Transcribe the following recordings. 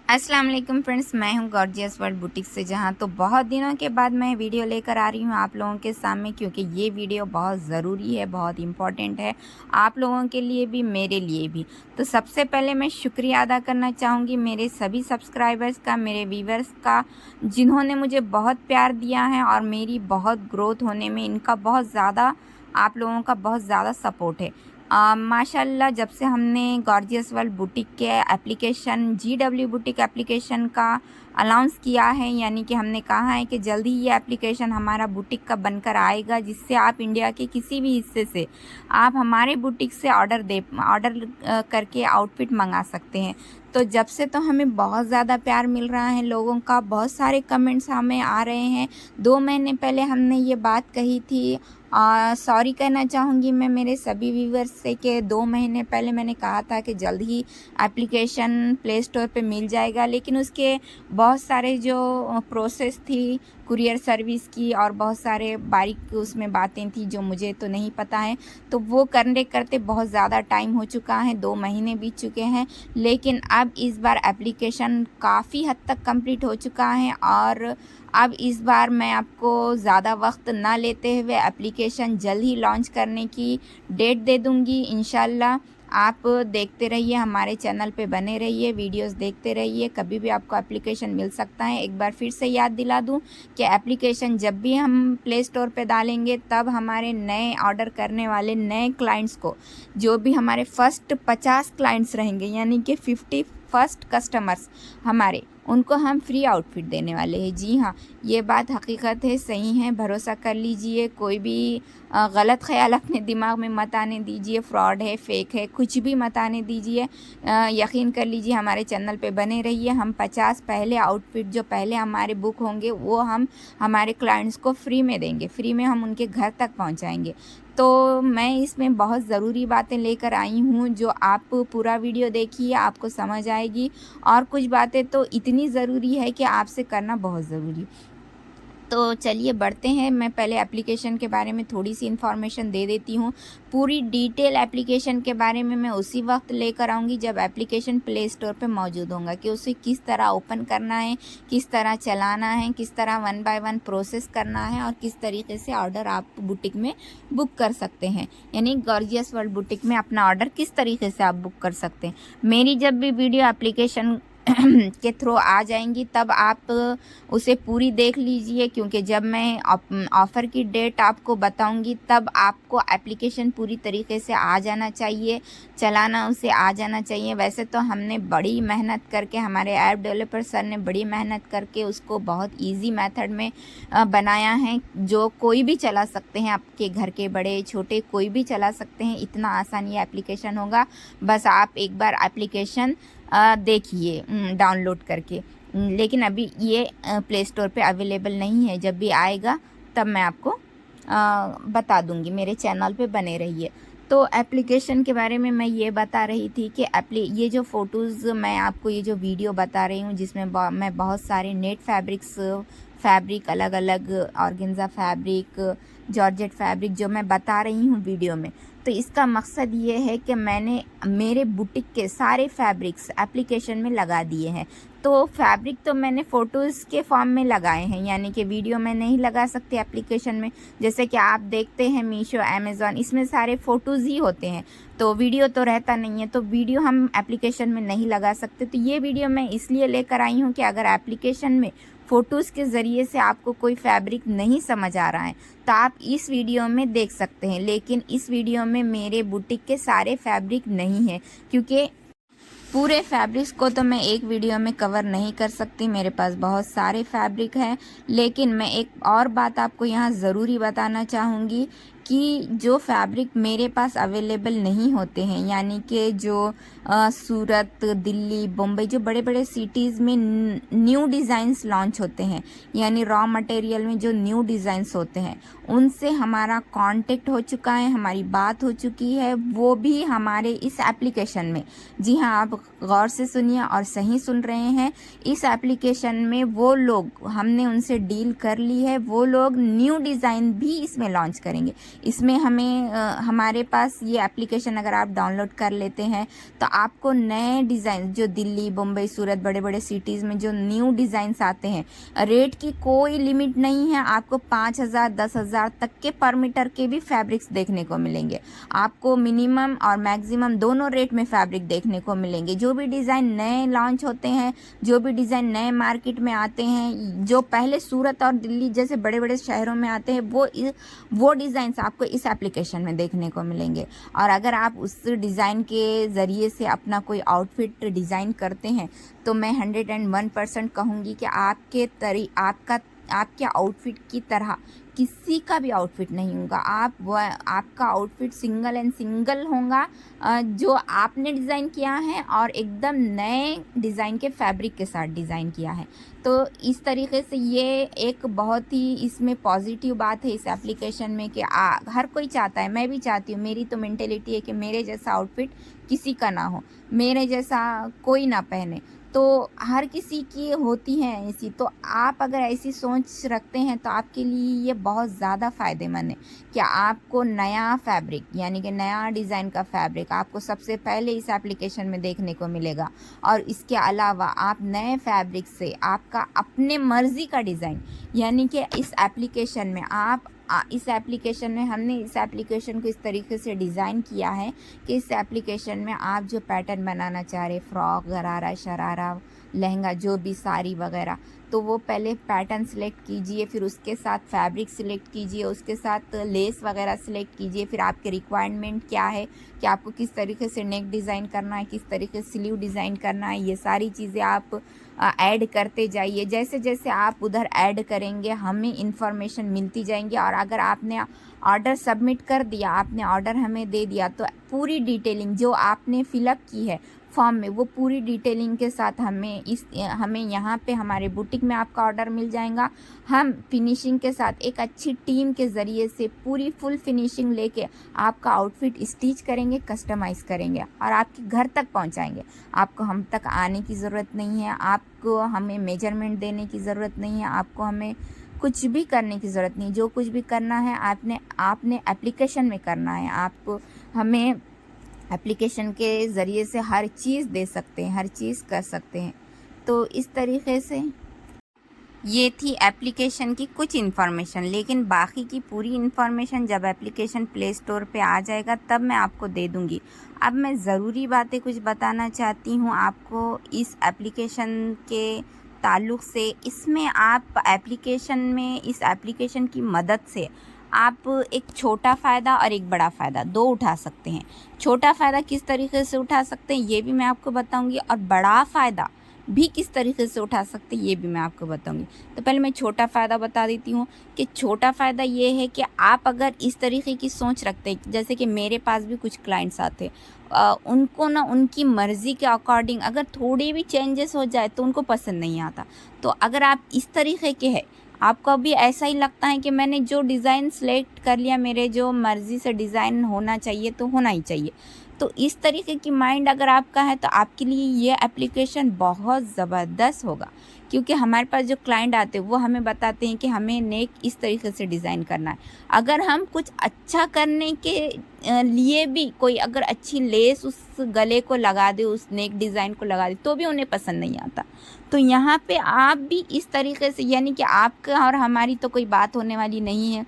अस्सलाम वालेकुम फ्रेंड्स, मैं हूं गॉर्जियस वर्ल्ड बुटीक से। जहां तो बहुत दिनों के बाद मैं वीडियो लेकर आ रही हूं आप लोगों के सामने, क्योंकि ये वीडियो बहुत ज़रूरी है, बहुत इम्पॉर्टेंट है आप लोगों के लिए भी, मेरे लिए भी। तो सबसे पहले मैं शुक्रिया अदा करना चाहूँगी मेरे सभी सब्सक्राइबर्स का, मेरे व्यूवर्स का, जिन्होंने मुझे बहुत प्यार दिया है और मेरी बहुत ग्रोथ होने में इनका बहुत ज़्यादा, आप लोगों का बहुत ज़्यादा सपोर्ट है। माशाल्लाह, जब से हमने गॉर्जियस वर्ल्ड बुटीक के एप्लीकेशन GW बुटीक एप्लीकेशन का अनाउंस किया है, यानी कि हमने कहा है कि जल्द ही ये एप्लीकेशन हमारा बुटीक का बनकर आएगा, जिससे आप इंडिया के किसी भी हिस्से से आप हमारे बुटीक से ऑर्डर करके आउटफिट मंगा सकते हैं। तो जब से तो हमें बहुत ज़्यादा प्यार मिल रहा है लोगों का, बहुत सारे कमेंट्स हमें आ रहे हैं। 2 महीने पहले हमने ये बात कही थी। सॉरी कहना चाहूँगी मैं मेरे सभी व्यूवर्स से कि 2 महीने पहले मैंने कहा था कि जल्द ही एप्लीकेशन प्ले स्टोर पे मिल जाएगा, लेकिन उसके बहुत सारे जो प्रोसेस थी कुरियर सर्विस की और बहुत सारे बारीक उसमें बातें थी जो मुझे तो नहीं पता है, तो वो करने करते बहुत ज़्यादा टाइम हो चुका है, 2 महीने बीत चुके हैं। लेकिन अब इस बार एप्लीकेशन काफ़ी हद तक कंप्लीट हो चुका है और अब इस बार मैं आपको ज़्यादा वक्त ना लेते हुए एप्लीकेशन जल्द ही लॉन्च करने की डेट दे दूँगी इंशाल्लाह। आप देखते रहिए, हमारे चैनल पे बने रहिए, वीडियोस देखते रहिए, कभी भी आपको एप्लीकेशन मिल सकता है। एक बार फिर से याद दिला दूं कि एप्लीकेशन जब भी हम प्ले स्टोर पे डालेंगे, तब हमारे नए ऑर्डर करने वाले नए क्लाइंट्स को, जो भी हमारे फर्स्ट 50 क्लाइंट्स रहेंगे, यानी कि 50 फर्स्ट कस्टमर्स हमारे, उनको हम फ्री आउटफिट देने वाले हैं। जी हाँ, ये बात हकीकत है, सही है, भरोसा कर लीजिए। कोई भी गलत ख्याल अपने दिमाग में मत आने दीजिए, फ्रॉड है, फेक है, कुछ भी मत आने दीजिए। यकीन कर लीजिए, हमारे चैनल पे बने रहिए। हम 50 पहले आउटफिट जो पहले हमारे बुक होंगे वो हम हमारे क्लाइंट्स को फ्री में देंगे, फ्री में हम उनके घर तक पहुंचाएंगे। तो मैं इसमें बहुत ज़रूरी बातें लेकर आई हूँ, जो आप पूरा वीडियो देखिए, आपको समझ आएगी। और कुछ बातें तो इतनी ज़रूरी है कि आपसे करना बहुत ज़रूरी। तो चलिए बढ़ते हैं। मैं पहले एप्लीकेशन के बारे में थोड़ी सी इन्फॉर्मेशन दे देती हूँ। पूरी डिटेल एप्लीकेशन के बारे में मैं उसी वक्त लेकर आऊँगी जब एप्लीकेशन प्ले स्टोर पे मौजूद होगा, कि उसे किस तरह ओपन करना है, किस तरह चलाना है, किस तरह 1 बाय 1 प्रोसेस करना है और किस तरीके से ऑर्डर आप बुटीक में बुक कर सकते हैं, यानी गॉर्जियस वर्ल्ड बुटीक में अपना ऑर्डर किस तरीके से आप बुक कर सकते हैं। मेरी जब भी वीडियो एप्लीकेशन के थ्रू आ जाएंगी तब आप उसे पूरी देख लीजिए, क्योंकि जब मैं ऑफ़र की डेट आपको बताऊंगी तब आपको एप्लीकेशन पूरी तरीके से आ जाना चाहिए, चलाना उसे आ जाना चाहिए। वैसे तो हमने बड़ी मेहनत करके, हमारे ऐप डेवलपर सर ने बड़ी मेहनत करके उसको बहुत इजी मेथड में बनाया है, जो कोई भी चला सकते हैं, आपके घर के बड़े छोटे कोई भी चला सकते हैं। इतना आसान ये एप्लीकेशन होगा, बस आप एक बार एप्लीकेशन देखिए डाउनलोड करके। लेकिन अभी ये प्ले स्टोर पे अवेलेबल नहीं है, जब भी आएगा तब मैं आपको बता दूंगी। मेरे चैनल पे बने रहिए। तो एप्लीकेशन के बारे में मैं ये बता रही थी कि ये जो फ़ोटोज़ मैं आपको, ये जो वीडियो बता रही हूँ, जिसमें मैं बहुत सारे नेट फैब्रिक, अलग अलग ऑर्गेन्जा फैब्रिक, जॉर्जेट फैब्रिक जो मैं बता रही हूँ वीडियो में, तो इसका मकसद ये है कि मैंने मेरे बुटीक के सारे फैब्रिक्स एप्लीकेशन में लगा दिए हैं। तो फैब्रिक तो मैंने फ़ोटोज़ के फॉर्म में लगाए हैं, यानी कि वीडियो में नहीं लगा सकते एप्लीकेशन में। जैसे कि आप देखते हैं मीशो, अमेज़ॉन, इसमें सारे फ़ोटोज़ ही होते हैं, तो वीडियो तो रहता नहीं है, तो वीडियो हम एप्लीकेशन में नहीं लगा सकते। तो ये वीडियो मैं इसलिए लेकर आई हूँ कि अगर एप्लीकेशन में फ़ोटोज़ के ज़रिए से आपको कोई फैब्रिक नहीं समझ आ रहा है तो आप इस वीडियो में देख सकते हैं। लेकिन इस वीडियो में मेरे बुटीक के सारे फैब्रिक नहीं है, क्योंकि पूरे फैब्रिक्स को तो मैं एक वीडियो में कवर नहीं कर सकती, मेरे पास बहुत सारे फैब्रिक हैं। लेकिन मैं एक और बात आपको यहाँ ज़रूरी बताना चाहूँगी कि जो फैब्रिक मेरे पास अवेलेबल नहीं होते हैं, यानी कि जो सूरत, दिल्ली, मुंबई, जो बड़े बड़े सिटीज़ में न्यू डिज़ाइंस लॉन्च होते हैं, यानी रॉ मटेरियल में जो न्यू डिज़ाइंस होते हैं, उनसे हमारा कांटेक्ट हो चुका है, हमारी बात हो चुकी है, वो भी हमारे इस एप्लीकेशन में। जी हाँ, आप गौर से सुनिए और सही सुन रहे हैं। इस एप्लीकेशन में वो लोग, हमने उनसे डील कर ली है, वो लोग न्यू डिज़ाइन भी इसमें लॉन्च करेंगे। इसमें हमें हमारे पास ये एप्लीकेशन अगर आप डाउनलोड कर लेते हैं तो आपको नए डिज़ाइन जो दिल्ली, मुंबई, सूरत बड़े बड़े सिटीज़ में जो न्यू डिज़ाइंस आते हैं, रेट की कोई लिमिट नहीं है। आपको 5,000 10,000 तक के पर मीटर के भी फैब्रिक्स देखने को मिलेंगे। आपको मिनिमम और मैक्सिमम दोनों रेट में फैब्रिक देखने को मिलेंगे। जो भी डिज़ाइन नए लॉन्च होते हैं, जो भी डिज़ाइन नए मार्केट में आते हैं, जो पहले सूरत और दिल्ली जैसे बड़े बड़े शहरों में आते हैं, वो डिज़ाइंस आपको इस एप्लीकेशन में देखने को मिलेंगे। और अगर आप उस डिज़ाइन के ज़रिए से अपना कोई आउटफिट डिज़ाइन करते हैं तो मैं 101% कहूँगी कि आपके आउटफिट की तरह किसी का भी आउटफिट नहीं होगा। आपका आउटफिट सिंगल एंड सिंगल होगा जो आपने डिज़ाइन किया है और एकदम नए डिज़ाइन के फैब्रिक के साथ डिज़ाइन किया है। तो इस तरीके से ये एक बहुत ही इसमें पॉजिटिव बात है इस एप्लीकेशन में कि हर कोई चाहता है, मैं भी चाहती हूँ, मेरी तो मेंटेलिटी है कि मेरे जैसा आउटफिट किसी का ना हो, मेरे जैसा कोई ना पहने। तो हर किसी की होती हैं ऐसी, तो आप अगर ऐसी सोच रखते हैं तो आपके लिए ये बहुत ज़्यादा फ़ायदेमंद है कि आपको नया फैब्रिक यानी कि नया डिज़ाइन का फैब्रिक आपको सबसे पहले इस एप्लीकेशन में देखने को मिलेगा। और इसके अलावा आप नए फैब्रिक से आपका अपने मर्ज़ी का डिज़ाइन यानी कि इस एप्लीकेशन में हमने इस एप्लीकेशन को इस तरीके से डिज़ाइन किया है कि इस एप्लीकेशन में आप जो पैटर्न बनाना चाह रहे, फ्रॉक, गरारा, शरारा, लहंगा, जो भी साड़ी वगैरह, तो वो पहले पैटर्न सिलेक्ट कीजिए, फिर उसके साथ फैब्रिक सिलेक्ट कीजिए, उसके साथ लेस वगैरह सिलेक्ट कीजिए, फिर आपके रिक्वायरमेंट क्या है कि आपको किस तरीके से नेक डिज़ाइन करना है, किस तरीके से स्लीव डिज़ाइन करना है, ये सारी चीज़ें आप ऐड करते जाइए। जैसे जैसे आप उधर ऐड करेंगे हमें इन्फॉर्मेशन मिलती जाएंगी। और अगर आपने ऑर्डर सबमिट कर दिया, आपने ऑर्डर हमें दे दिया, तो पूरी डिटेलिंग जो आपने फिलअप की है फॉर्म में, वो पूरी डिटेलिंग के साथ हमें यहाँ पे हमारे बुटीक में आपका ऑर्डर मिल जाएगा। हम फिनिशिंग के साथ एक अच्छी टीम के ज़रिए से पूरी फुल फिनिशिंग लेके आपका आउटफिट स्टिच करेंगे, कस्टमाइज़ करेंगे और आपके घर तक पहुँचाएंगे। आपको हम तक आने की ज़रूरत नहीं है, आपको हमें मेजरमेंट देने की ज़रूरत नहीं है, आपको हमें कुछ भी करने की ज़रूरत नहीं। जो कुछ भी करना है आपने एप्लीकेशन में करना है। आप हमें एप्लीकेशन के ज़रिए से हर चीज़ दे सकते हैं, हर चीज़ कर सकते हैं। तो इस तरीके से ये थी एप्लीकेशन की कुछ इन्फॉर्मेशन, लेकिन बाकी की पूरी इन्फॉर्मेशन जब एप्लीकेशन प्ले स्टोर पे आ जाएगा तब मैं आपको दे दूँगी। अब मैं ज़रूरी बातें कुछ बताना चाहती हूँ आपको इस एप्लीकेशन के ताल्लुक़ से। इसमें आप इस एप्लीकेशन की मदद से आप एक छोटा फ़ायदा और एक बड़ा फ़ायदा दो उठा सकते हैं। छोटा फ़ायदा किस तरीके से उठा सकते हैं ये भी मैं आपको बताऊंगी, और बड़ा फ़ायदा भी किस तरीके से उठा सकते हैं ये भी मैं आपको बताऊंगी। तो पहले मैं छोटा फ़ायदा बता देती हूँ कि छोटा फ़ायदा ये है कि आप अगर इस तरीके की सोच रखते हैं, जैसे कि मेरे पास भी कुछ क्लाइंट्स आते उनको ना उनकी मर्ज़ी के अकॉर्डिंग अगर थोड़ी भी चेंजेस हो जाए तो उनको पसंद नहीं आता। तो अगर आप इस तरीके के हैं, आपको भी ऐसा ही लगता है कि मैंने जो डिज़ाइन सेलेक्ट कर लिया, मेरे जो मर्ज़ी से डिज़ाइन होना चाहिए तो होना ही चाहिए, तो इस तरीके की माइंड अगर आपका है तो आपके लिए ये एप्लीकेशन बहुत ज़बरदस्त होगा। क्योंकि हमारे पास जो क्लाइंट आते हैं वो हमें बताते हैं कि हमें नेक इस तरीके से डिज़ाइन करना है। अगर हम कुछ अच्छा करने के लिए भी कोई अगर अच्छी लेस उस गले को लगा दे, उस नेक डिज़ाइन को लगा दे, तो भी उन्हें पसंद नहीं आता। तो यहाँ पे आप भी इस तरीके से, यानी कि आपका और हमारी तो कोई बात होने वाली नहीं है।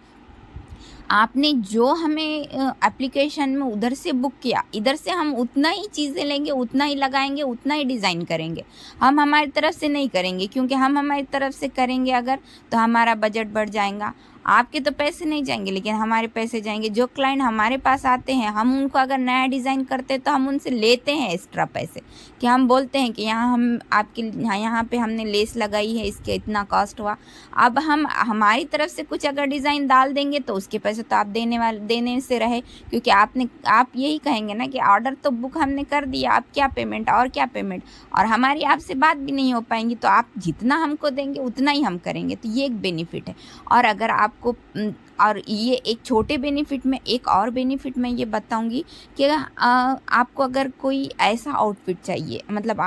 आपने जो हमें एप्लीकेशन में उधर से बुक किया, इधर से हम उतना ही चीज़ें लेंगे, उतना ही लगाएंगे, उतना ही डिज़ाइन करेंगे। हम हमारी तरफ से नहीं करेंगे, क्योंकि हम हमारी तरफ से करेंगे अगर तो हमारा बजट बढ़ जाएगा। आपके तो पैसे नहीं जाएंगे लेकिन हमारे पैसे जाएंगे। जो क्लाइंट हमारे पास आते हैं, हम उनको अगर नया डिज़ाइन करते तो हम उनसे लेते हैं एक्स्ट्रा पैसे, कि हम बोलते हैं कि यहाँ पे हमने लेस लगाई है, इसके इतना कॉस्ट हुआ। अब हम हमारी तरफ से कुछ अगर डिज़ाइन डाल देंगे तो उसके पैसे तो आप देने से रहे, क्योंकि आप यही कहेंगे ना कि ऑर्डर तो बुक हमने कर दिया, आप क्या पेमेंट और क्या पेमेंट, और हमारी आपसे बात भी नहीं हो पाएंगी, तो आप जितना हमको देंगे उतना ही हम करेंगे। तो ये एक बेनिफिट है। और अगर आपको और ये एक छोटे बेनिफिट में एक और बेनिफिट मैं ये बताऊंगी कि आपको अगर कोई ऐसा आउटफिट चाहिए, मतलब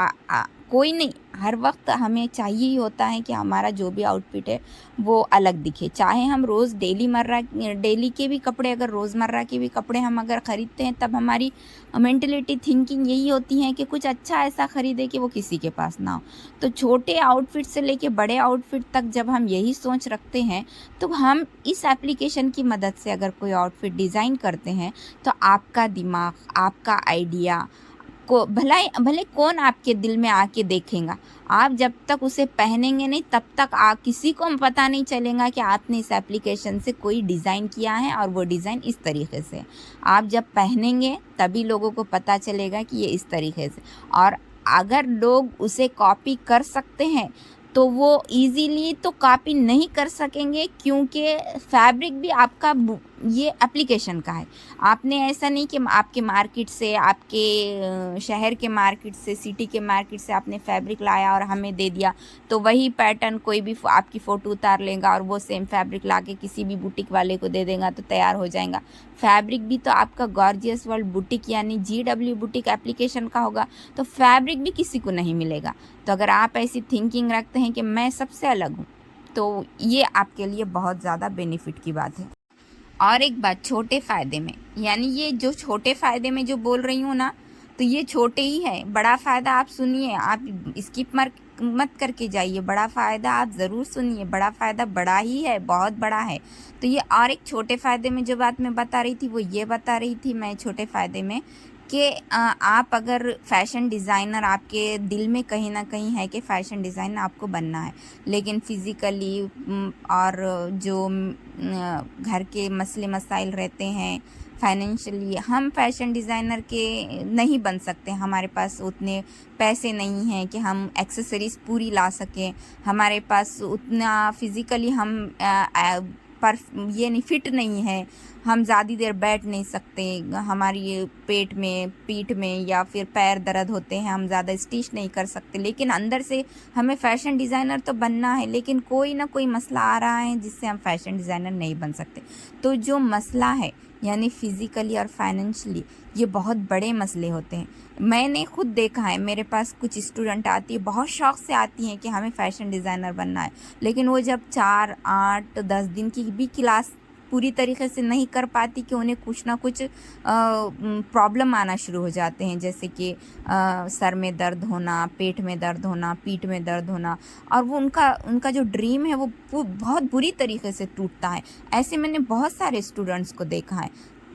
कोई नहीं, हर वक्त हमें चाहिए ही होता है कि हमारा जो भी आउटफिट है वो अलग दिखे। चाहे हम रोज़ डेली के भी कपड़े, अगर रोज़मर्रा के भी कपड़े हम अगर ख़रीदते हैं, तब हमारी मेंटलिटी थिंकिंग यही होती है कि कुछ अच्छा ऐसा ख़रीदें कि वो किसी के पास ना हो। तो छोटे आउटफिट से लेके बड़े आउटफिट तक जब हम यही सोच रखते हैं, तो हम इस एप्लीकेशन की मदद से अगर कोई आउटफिट डिज़ाइन करते हैं, तो आपका दिमाग, आपका आइडिया को भले कौन आपके दिल में आके देखेगा, आप जब तक उसे पहनेंगे नहीं तब तक किसी को पता नहीं चलेगा कि आपने इस एप्लीकेशन से कोई डिज़ाइन किया है और वो डिज़ाइन इस तरीके से। आप जब पहनेंगे तभी लोगों को पता चलेगा कि ये इस तरीके से। और अगर लोग उसे कॉपी कर सकते हैं तो वो इजीली तो कॉपी नहीं कर सकेंगे, क्योंकि फैब्रिक भी आपका ये एप्लीकेशन का है। आपने ऐसा नहीं कि आपके मार्केट से, आपके शहर के मार्केट से, सिटी के मार्केट से आपने फैब्रिक लाया और हमें दे दिया, तो वही पैटर्न कोई भी आपकी फ़ोटो उतार लेगा और वो सेम फैब्रिक लाके किसी भी बुटीक वाले को दे देगा तो तैयार हो जाएगा। फैब्रिक भी तो आपका गॉर्जियस वर्ल्ड बुटीक यानी GW बुटीक एप्लीकेशन का होगा, तो फैब्रिक भी किसी को नहीं मिलेगा। तो अगर आप ऐसी थिंकिंग रखते हैं कि मैं सबसे अलग हूँ, तो ये आपके लिए बहुत ज़्यादा बेनिफिट की बात है। और एक बात, छोटे फ़ायदे में, यानी ये जो छोटे फ़ायदे में जो बोल रही हूँ ना, तो ये छोटे ही है। बड़ा फ़ायदा आप सुनिए, आप स्किप मत करके जाइए। बड़ा फ़ायदा आप ज़रूर सुनिए, बड़ा फ़ायदा बड़ा ही है, बहुत बड़ा है। तो ये और एक छोटे फ़ायदे में जो बात मैं बता रही थी, वो ये बता रही थी मैं छोटे फ़ायदे में कि आप अगर फ़ैशन डिज़ाइनर, आपके दिल में कहीं ना कहीं है कि फ़ैशन डिज़ाइनर आपको बनना है, लेकिन फ़िज़िकली और जो घर के मसले मसाइल रहते हैं, फाइनेंशियली हम फ़ैशन डिज़ाइनर के नहीं बन सकते। हमारे पास उतने पैसे नहीं हैं कि हम एक्सेसरीज़ पूरी ला सकें, हमारे पास उतना फ़िज़िकली हम पर ये नहीं, फिट नहीं है, हम ज़्यादा देर बैठ नहीं सकते, हमारी पेट में, पीठ में या फिर पैर दर्द होते हैं, हम ज़्यादा स्टिच नहीं कर सकते, लेकिन अंदर से हमें फ़ैशन डिज़ाइनर तो बनना है, लेकिन कोई ना कोई मसला आ रहा है जिससे हम फ़ैशन डिज़ाइनर नहीं बन सकते। तो जो मसला है यानी फ़िज़िकली और फाइनेंशियली, ये बहुत बड़े मसले होते हैं। मैंने खुद देखा है, मेरे पास कुछ स्टूडेंट आती है, बहुत शौक़ से आती हैं कि हमें फ़ैशन डिज़ाइनर बनना है, लेकिन वो जब 4, 8, 10 दिन की भी क्लास पूरी तरीके से नहीं कर पाती कि उन्हें कुछ ना कुछ प्रॉब्लम आना शुरू हो जाते हैं, जैसे कि सर में दर्द होना, पेट में दर्द होना, पीठ में दर्द होना, और वो उनका जो ड्रीम है वो बहुत बुरी तरीके से टूटता है। ऐसे मैंने बहुत सारे स्टूडेंट्स को देखा है,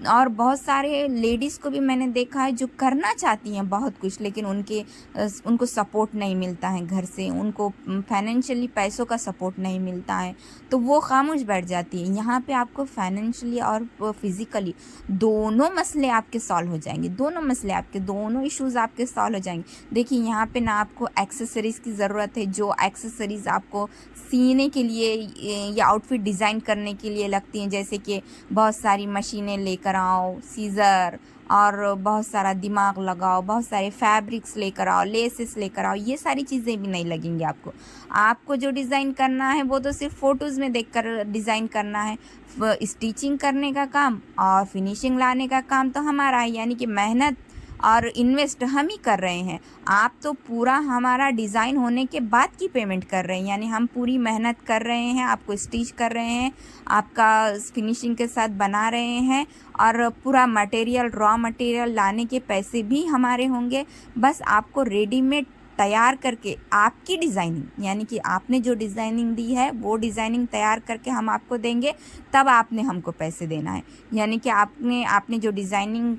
और बहुत सारे लेडीज़ को भी मैंने देखा है जो करना चाहती हैं बहुत कुछ, लेकिन उनको सपोर्ट नहीं मिलता है घर से, उनको फाइनेंशियली पैसों का सपोर्ट नहीं मिलता है, तो वो खामोश बैठ जाती है। यहाँ पे आपको फाइनेंशियली और फिज़िकली दोनों मसले आपके सॉल्व हो जाएंगे, दोनों इश्यूज़ आपके सॉल्व हो जाएंगे। देखिए, यहाँ पे ना आपको एक्सेसरीज़ की ज़रूरत है, जो एक्सेसरीज़ आपको सीने के लिए या आउटफिट डिज़ाइन करने के लिए लगती हैं, जैसे कि बहुत सारी मशीनें लेकर आओ, सीज़र, और बहुत सारा दिमाग लगाओ, बहुत सारे फैब्रिक्स लेकर आओ, लेसेस लेकर आओ, ये सारी चीज़ें भी नहीं लगेंगी आपको। आपको जो डिज़ाइन करना है वो तो सिर्फ फ़ोटोज़ में देखकर डिज़ाइन करना है। स्टिचिंग करने का काम और फिनिशिंग लाने का काम तो हमारा है, यानी कि मेहनत और इन्वेस्ट हम ही कर रहे हैं। आप तो पूरा हमारा डिज़ाइन होने के बाद की पेमेंट कर रहे हैं, यानी हम पूरी मेहनत कर रहे हैं, आपको स्टिच कर रहे हैं, आपका फिनिशिंग के साथ बना रहे हैं, और पूरा मटेरियल, रॉ मटेरियल लाने के पैसे भी हमारे होंगे। बस आपको रेडीमेड तैयार करके आपकी डिज़ाइनिंग, यानी कि आपने जो डिज़ाइनिंग दी है वो डिज़ाइनिंग तैयार करके हम आपको देंगे, तब आपने हमको पैसे देना है। यानी कि आपने जो डिज़ाइनिंग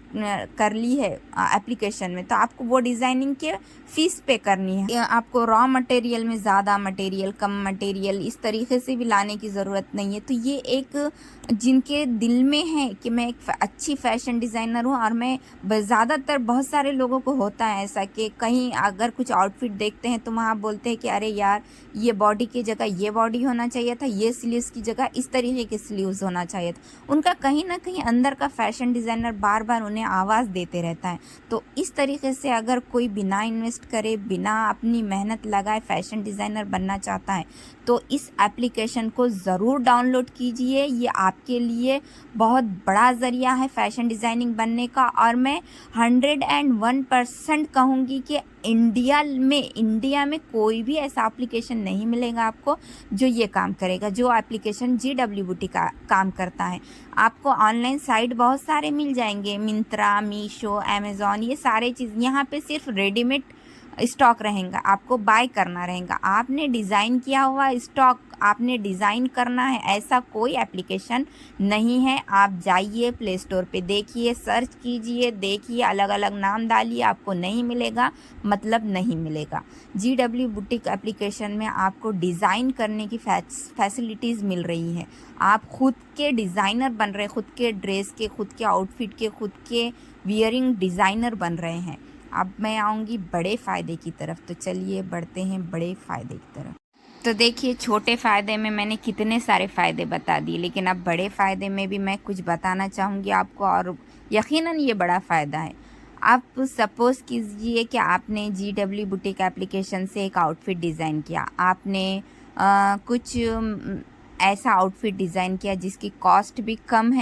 कर ली है एप्लीकेशन में, तो आपको वो डिज़ाइनिंग के फ़ीस पे करनी है। आपको रॉ मटेरियल में ज़्यादा मटेरियल, कम मटेरियल, इस तरीके से भी लाने की ज़रूरत नहीं है। तो ये एक जिनके दिल में है कि मैं एक अच्छी फ़ैशन डिज़ाइनर हूँ, और मैं ज़्यादातर बहुत सारे लोगों को होता है ऐसा कि कहीं अगर कुछ आउटफिट देखते हैं तो वहाँ बोलते हैं कि अरे यार, ये बॉडी की जगह ये बॉडी होना चाहिए था, ये स्लीव्स की जगह इस तरीके के स्लीव्स होना चाहिए था। उनका कहीं ना कहीं अंदर का फ़ैशन डिज़ाइनर बार बार उन्हें आवाज़ देते रहता है। तो इस तरीके से अगर कोई बिना इन्वेस्ट करे, बिना अपनी मेहनत लगाए फ़ैशन डिज़ाइनर बनना चाहता है, तो इस एप्लीकेशन को ज़रूर डाउनलोड कीजिए। ये आपके लिए बहुत बड़ा ज़रिया है फ़ैशन डिज़ाइनिंग बनने का, और मैं 101% कहूँगी कि इंडिया में कोई भी ऐसा एप्लीकेशन नहीं मिलेगा आपको जो ये काम करेगा, जो एप्लीकेशन GW बुटीक का काम करता है। आपको ऑनलाइन साइट बहुत सारे मिल जाएंगे, मिंत्रा, मीशो, अमेज़ॉन, ये सारे चीज़। यहाँ पे सिर्फ रेडीमेड स्टॉक रहेगा, आपको बाय करना रहेगा। आपने डिज़ाइन किया हुआ स्टॉक आपने डिज़ाइन करना है, ऐसा कोई एप्लीकेशन नहीं है। आप जाइए प्ले स्टोर पे, देखिए, सर्च कीजिए, देखिए, अलग अलग नाम डालिए, आपको नहीं मिलेगा, मतलब नहीं मिलेगा। GW बुटीक एप्लीकेशन में आपको डिज़ाइन करने की फैसिलिटीज़ मिल रही है। आप खुद के डिज़ाइनर बन रहे, खुद के ड्रेस के, खुद के आउटफिट के, खुद के वियरिंग डिज़ाइनर बन रहे हैं। अब मैं आऊँगी बड़े फ़ायदे की तरफ, तो चलिए बढ़ते हैं बड़े फ़ायदे की तरफ। तो देखिए, छोटे फ़ायदे में मैंने कितने सारे फ़ायदे बता दिए, लेकिन अब बड़े फ़ायदे में भी मैं कुछ बताना चाहूँगी आपको, और यकीनन ये बड़ा फ़ायदा है। आप सपोज़ कीजिए कि आपने GW बुटीक एप्लीकेशन से एक आउटफिट डिज़ाइन किया। आपने कुछ ऐसा आउटफिट डिज़ाइन किया जिसकी कॉस्ट भी कम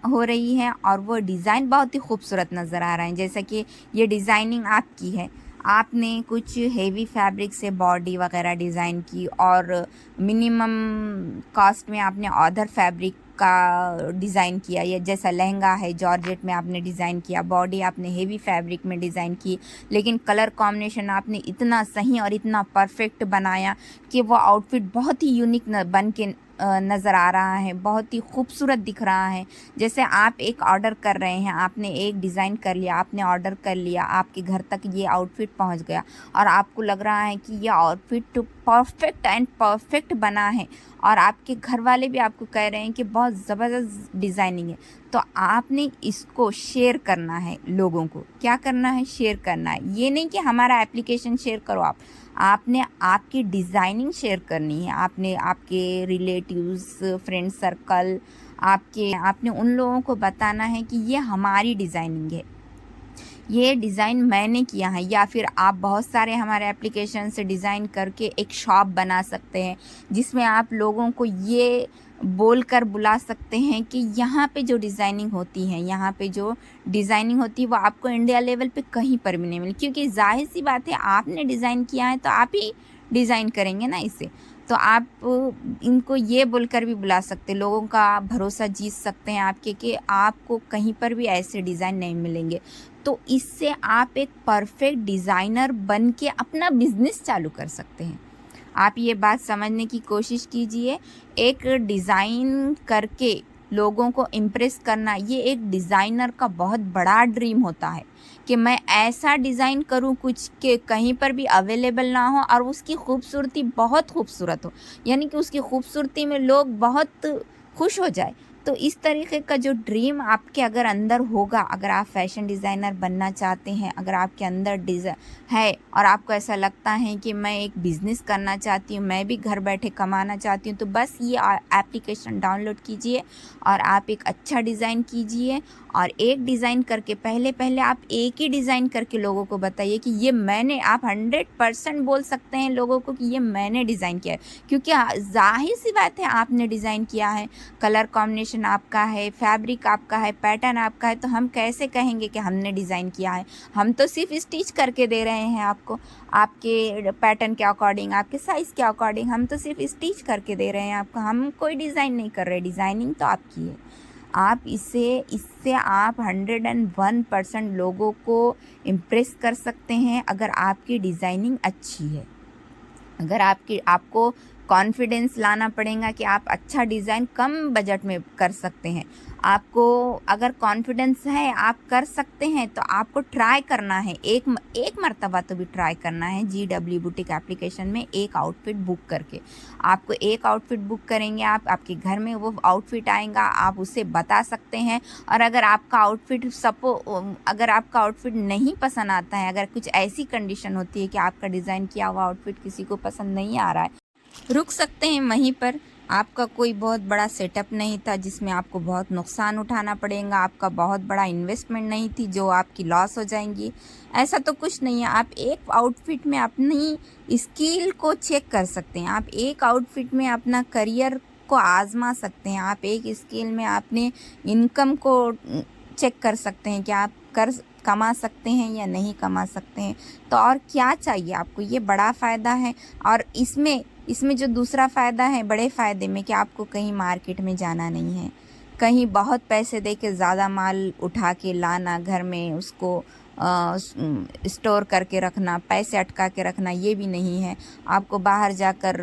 हो रही है, और वो डिज़ाइन बहुत ही खूबसूरत नज़र आ रहा है। जैसा कि ये डिज़ाइनिंग आपकी है, आपने कुछ हेवी फैब्रिक से बॉडी वगैरह डिज़ाइन की, और मिनिमम कॉस्ट में आपने अदर फैब्रिक का डिज़ाइन किया, या जैसा लहंगा है जॉर्जेट में आपने डिज़ाइन किया, बॉडी आपने हेवी फैब्रिक में डिज़ाइन की, लेकिन कलर कॉम्बिनेशन आपने इतना सही और इतना परफेक्ट बनाया कि वो आउटफिट बहुत ही यूनिक बन के नज़र आ रहा है, बहुत ही खूबसूरत दिख रहा है। जैसे आप एक ऑर्डर कर रहे हैं, आपने एक डिज़ाइन कर लिया, आपने ऑर्डर कर लिया, आपके घर तक ये आउटफिट पहुंच गया, और आपको लग रहा है कि ये आउटफिट परफेक्ट बना है, और आपके घर वाले भी आपको कह रहे हैं कि बहुत ज़बरदस्त डिज़ाइनिंग है। तो आपने इसको शेयर करना है, लोगों को क्या करना है, शेयर करना है। ये नहीं कि हमारा एप्लीकेशन शेयर करो, आपने आपकी डिज़ाइनिंग शेयर करनी है। आपने आपके रिलेटिव्स, फ्रेंड सर्कल, आपने उन लोगों को बताना है कि ये हमारी डिज़ाइनिंग है, ये डिज़ाइन मैंने किया है। या फिर आप बहुत सारे हमारे एप्लीकेशन से डिज़ाइन करके एक शॉप बना सकते हैं, जिसमें आप लोगों को ये बोलकर बुला सकते हैं कि यहाँ पे जो डिज़ाइनिंग होती है वो आपको इंडिया लेवल पे कहीं पर भी नहीं मिली, क्योंकि जाहिर सी बात है, आपने डिज़ाइन किया है तो आप ही डिज़ाइन करेंगे ना इसे। तो आप इनको ये बोलकर भी बुला सकते, लोगों का भरोसा जीत सकते हैं आपके, कि आपको कहीं पर भी ऐसे डिज़ाइन नहीं मिलेंगे। तो इससे आप एक परफेक्ट डिज़ाइनर बन के अपना बिजनेस चालू कर सकते हैं। आप ये बात समझने की कोशिश कीजिए। एक डिज़ाइन करके लोगों को इम्प्रेस करना, ये एक डिज़ाइनर का बहुत बड़ा ड्रीम होता है कि मैं ऐसा डिज़ाइन करूं कुछ के कहीं पर भी अवेलेबल ना हो, और उसकी खूबसूरती बहुत खूबसूरत हो, यानी कि उसकी खूबसूरती में लोग बहुत खुश हो जाए। तो इस तरीके का जो ड्रीम आपके अगर अंदर होगा, अगर आप फैशन डिज़ाइनर बनना चाहते हैं, अगर आपके अंदर है और आपको ऐसा लगता है कि मैं एक बिज़नेस करना चाहती हूँ, मैं भी घर बैठे कमाना चाहती हूँ, तो बस ये एप्लीकेशन डाउनलोड कीजिए और आप एक अच्छा डिज़ाइन कीजिए। और एक डिज़ाइन करके पहले आप एक ही डिज़ाइन करके लोगों को बताइए कि ये मैंने, आप 100% बोल सकते हैं लोगों को कि ये मैंने डिज़ाइन किया है, क्योंकि जाहिर सी बात है आपने डिज़ाइन किया है, कलर कॉम्बिनेशन आपका है, फैब्रिक आपका है, पैटर्न आपका है, तो हम कैसे कहेंगे कि हमने डिज़ाइन किया है? हम तो सिर्फ स्टिच करके दे रहे हैं आपको, आपके पैटर्न के अकॉर्डिंग, आपके साइज़ के अकॉर्डिंग, हम तो सिर्फ स्टिच करके दे रहे हैं आपको, हम कोई डिज़ाइन नहीं कर रहे। डिज़ाइनिंग तो आपकी है। आप इससे आप 101% लोगों को इम्प्रेस कर सकते हैं अगर आपकी डिज़ाइनिंग अच्छी है। अगर आपको कॉन्फिडेंस लाना पड़ेगा कि आप अच्छा डिज़ाइन कम बजट में कर सकते हैं। आपको अगर कॉन्फिडेंस है, आप कर सकते हैं, तो आपको ट्राई करना है, एक मर्तबा तो भी ट्राई करना है GW बुटीक एप्लीकेशन में एक आउटफिट बुक करके। आपको एक आउटफिट बुक करेंगे, आपके घर में वो आउटफिट आएगा, आप उसे बता सकते हैं। और अगर आपका आउटफिट नहीं पसंद आता है, अगर कुछ ऐसी कंडीशन होती है कि आपका डिज़ाइन किया हुआ आउटफिट किसी को पसंद नहीं आ रहा है, रुक सकते हैं वहीं पर। आपका कोई बहुत बड़ा सेटअप नहीं था जिसमें आपको बहुत नुकसान उठाना पड़ेगा, आपका बहुत बड़ा इन्वेस्टमेंट नहीं थी जो आपकी लॉस हो जाएंगी, ऐसा तो कुछ नहीं है। आप एक आउटफिट में अपनी स्किल को चेक कर सकते हैं, आप एक आउटफिट में अपना करियर को आजमा सकते हैं, आप एक स्किल में अपने इनकम को चेक कर सकते हैं कि आप कर कमा सकते हैं या नहीं कमा सकते हैं। तो और क्या चाहिए आपको, ये बड़ा फ़ायदा है। और इसमें जो दूसरा फ़ायदा है बड़े फ़ायदे में, कि आपको कहीं मार्केट में जाना नहीं है, कहीं बहुत पैसे दे के ज़्यादा माल उठा के लाना, घर में उसको स्टोर करके रखना, पैसे अटका के रखना, ये भी नहीं है। आपको बाहर जाकर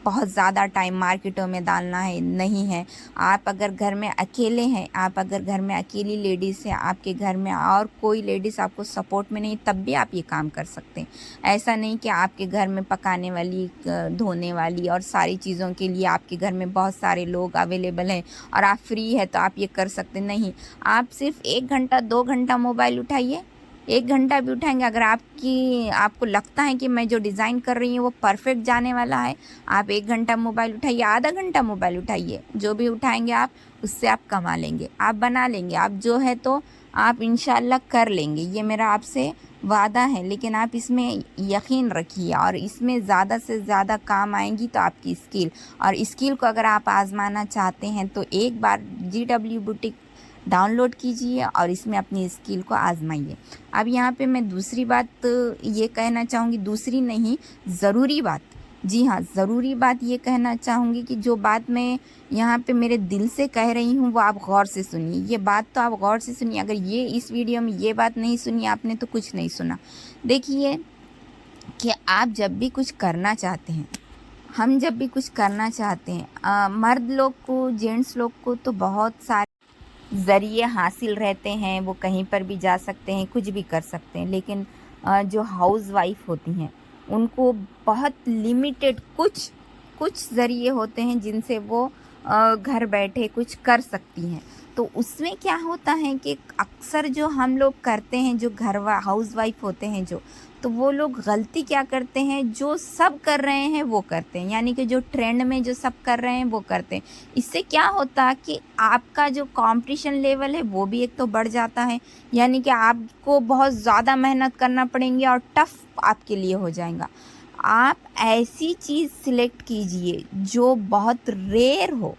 बहुत ज़्यादा टाइम मार्केटों में डालना है, नहीं है। आप अगर घर में अकेले हैं, आप अगर घर में अकेली लेडीज़ हैं, आपके घर में और कोई लेडीज़ आपको सपोर्ट में नहीं, तब भी आप ये काम कर सकते हैं। ऐसा नहीं कि आपके घर में पकाने वाली, धोने वाली और सारी चीज़ों के लिए आपके घर में बहुत सारे लोग अवेलेबल हैं और आप फ्री है तो आप ये कर सकते नहीं। आप सिर्फ 1 घंटा 2 घंटा मोबाइल उठाइए, 1 घंटा भी उठाएंगे, अगर आपको लगता है कि मैं जो डिज़ाइन कर रही हूँ वो परफेक्ट जाने वाला है, आप 1 घंटा मोबाइल उठाइए, आधा घंटा मोबाइल उठाइए, जो भी उठाएंगे आप, उससे आप कमा लेंगे, आप बना लेंगे, आप जो है तो आप इंशाल्लाह कर लेंगे, ये मेरा आपसे वादा है। लेकिन आप इसमें यकीन रखिए और इसमें ज़्यादा से ज़्यादा काम आएंगी तो आपकी स्किल, और स्किल को अगर आप आज़माना चाहते हैं तो एक बार GW बुटीक डाउनलोड कीजिए और इसमें अपनी स्किल को आजमाइए। अब यहाँ पे मैं दूसरी बात ये कहना चाहूँगी, दूसरी नहीं, ज़रूरी बात, जी हाँ, ज़रूरी बात ये कहना चाहूँगी कि जो बात मैं यहाँ पे मेरे दिल से कह रही हूँ वो आप गौर से सुनिए। ये बात तो आप गौर से सुनिए, अगर ये इस वीडियो में ये बात नहीं सुनी आपने तो कुछ नहीं सुना। देखिए कि आप जब भी कुछ करना चाहते हैं, हम जब भी कुछ करना चाहते हैं, मर्द लोग को, जेंट्स लोग को तो बहुत सारे ज़रिए हासिल रहते हैं, वो कहीं पर भी जा सकते हैं, कुछ भी कर सकते हैं। लेकिन जो हाउस वाइफ होती हैं उनको बहुत लिमिटेड कुछ ज़रिए होते हैं जिनसे वो घर बैठे कुछ कर सकती हैं। तो उसमें क्या होता है कि अक्सर जो हम लोग करते हैं, जो हाउस वाइफ होते हैं जो, तो वो लोग गलती क्या करते हैं, जो सब कर रहे हैं वो करते हैं, यानी कि जो ट्रेंड में जो सब कर रहे हैं वो करते हैं। इससे क्या होता है कि आपका जो कंपटीशन लेवल है वो भी एक तो बढ़ जाता है, यानी कि आपको बहुत ज़्यादा मेहनत करना पड़ेंगे और टफ आपके लिए हो जाएगा। आप ऐसी चीज़ सिलेक्ट कीजिए जो बहुत रेयर हो,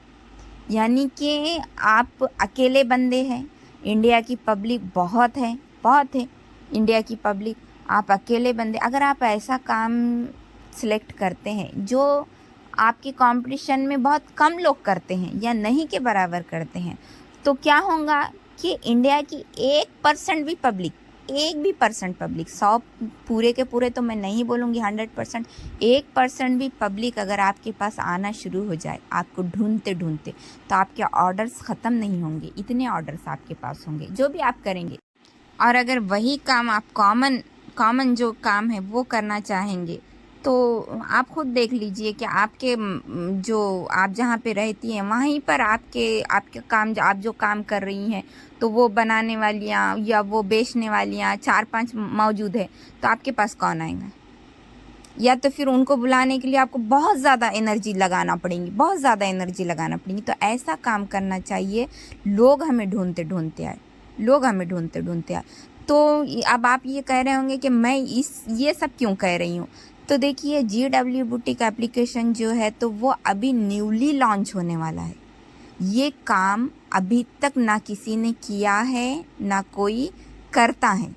यानी कि आप अकेले बंदे हैं, इंडिया की पब्लिक बहुत है, बहुत है इंडिया की पब्लिक, आप अकेले बंदे, अगर आप ऐसा काम सिलेक्ट करते हैं जो आपके कंपटीशन में बहुत कम लोग करते हैं या नहीं के बराबर करते हैं, तो क्या होगा कि इंडिया की 1% भी पब्लिक, 1% पब्लिक, 100 पूरे के पूरे तो मैं नहीं बोलूँगी 100%, 1% भी पब्लिक अगर आपके पास आना शुरू हो जाए आपको ढूंढते ढूंढते, तो आपके ऑर्डर्स ख़त्म नहीं होंगे, इतने ऑर्डर्स आपके पास होंगे जो भी आप करेंगे। और अगर वही काम आप कॉमन जो काम है वो करना चाहेंगे तो आप खुद देख लीजिए कि आपके जो आप जहाँ पे रहती हैं वहीं पर आपके काम, आप जो काम कर रही हैं, तो वो बनाने वालियाँ या वो बेचने वालियाँ 4-5 मौजूद है, तो आपके पास कौन आएगा? या तो फिर उनको बुलाने के लिए आपको बहुत ज़्यादा एनर्जी लगाना पड़ेगी, बहुत ज़्यादा एनर्जी लगाना पड़ेगी। तो ऐसा काम करना चाहिए, लोग हमें ढूंढते ढूंढते आए, लोग हमें ढूंढते ढूंढते आए। तो अब आप ये कह रहे होंगे कि मैं ये सब क्यों कह रही हूँ, तो देखिए GW बुटीक एप्लीकेशन जो है तो वो अभी न्यूली लॉन्च होने वाला है। ये काम अभी तक ना किसी ने किया है, ना कोई करता है।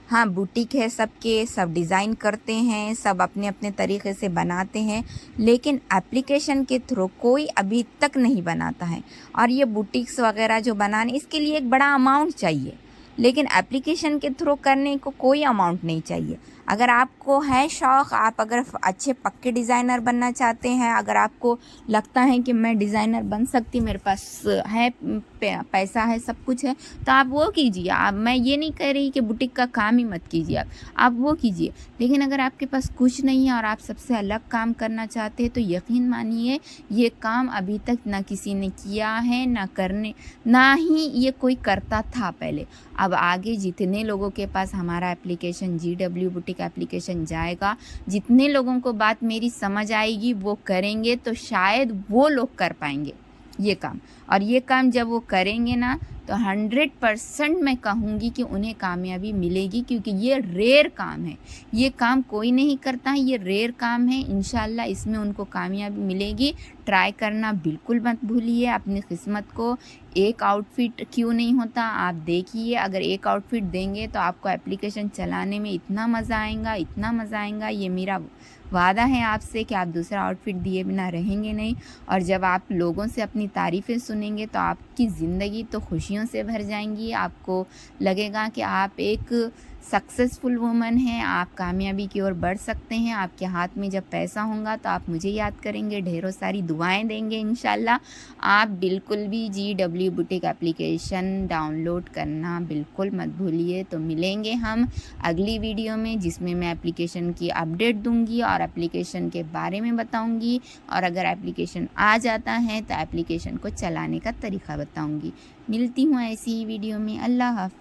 हाँ, बुटीक है सबके, सब डिज़ाइन करते हैं, सब अपने अपने तरीके से बनाते हैं, लेकिन एप्लीकेशन के थ्रू कोई अभी तक नहीं बनाता है। और ये बुटीक्स वगैरह जो बनाने, इसके लिए एक बड़ा अमाउंट चाहिए, लेकिन एप्लीकेशन के थ्रू करने को कोई अमाउंट नहीं चाहिए। अगर आपको है शौक़, आप अगर अच्छे पक्के डिज़ाइनर बनना चाहते हैं, अगर आपको लगता है कि मैं डिज़ाइनर बन सकती, मेरे पास है पैसा है, सब कुछ है, तो आप वो कीजिए। मैं ये नहीं कह रही कि बुटीक का काम ही मत कीजिए, आप वो कीजिए। लेकिन अगर आपके पास कुछ नहीं है और आप सबसे अलग काम करना चाहते हैं तो यकीन मानिए ये काम अभी तक ना किसी ने किया है, ना ही ये कोई करता था पहले। अब आगे जितने लोगों के पास हमारा एप्लीकेशन GW बुटीक एप्लीकेशन जाएगा, जितने लोगों को बात मेरी समझ आएगी वो करेंगे, तो शायद वो लोग कर पाएंगे ये काम। और ये काम जब वो करेंगे ना तो 100% मैं कहूँगी कि उन्हें कामयाबी मिलेगी, क्योंकि ये रेयर काम है, ये काम कोई नहीं करता है, ये रेयर काम है। इंशाल्लाह इसमें उनको कामयाबी मिलेगी। ट्राई करना बिल्कुल मत भूलिए। अपनी किस्मत को एक आउटफिट क्यों नहीं होता, आप देखिए अगर एक आउटफिट देंगे तो आपको एप्लीकेशन चलाने में इतना मज़ा आएगा, इतना मज़ा आएगा, ये मेरा वादा है आपसे कि आप दूसरा आउटफिट दिए बिना रहेंगे नहीं। और जब आप लोगों से अपनी तारीफ़ें सुनेंगे तो आपकी ज़िंदगी तो खुशियों से भर जाएंगी। आपको लगेगा कि आप एक सक्सेसफुल वुमन हैं, आप कामयाबी की ओर बढ़ सकते हैं। आपके हाथ में जब पैसा होगा तो आप मुझे याद करेंगे, ढेरों सारी दुआएं देंगे इंशाल्लाह। आप बिल्कुल भी GW बुटीक एप्लीकेशन डाउनलोड करना बिल्कुल मत भूलिए। तो मिलेंगे हम अगली वीडियो में, जिसमें मैं एप्लीकेशन की अपडेट दूंगी और एप्लीकेशन के बारे में बताऊंगी, और अगर एप्लीकेशन आ जाता है तो एप्लीकेशन को चलाने का तरीका बताऊंगी। मिलती हूँ ऐसी ही वीडियो में। अल्लाह हाफ़िज़।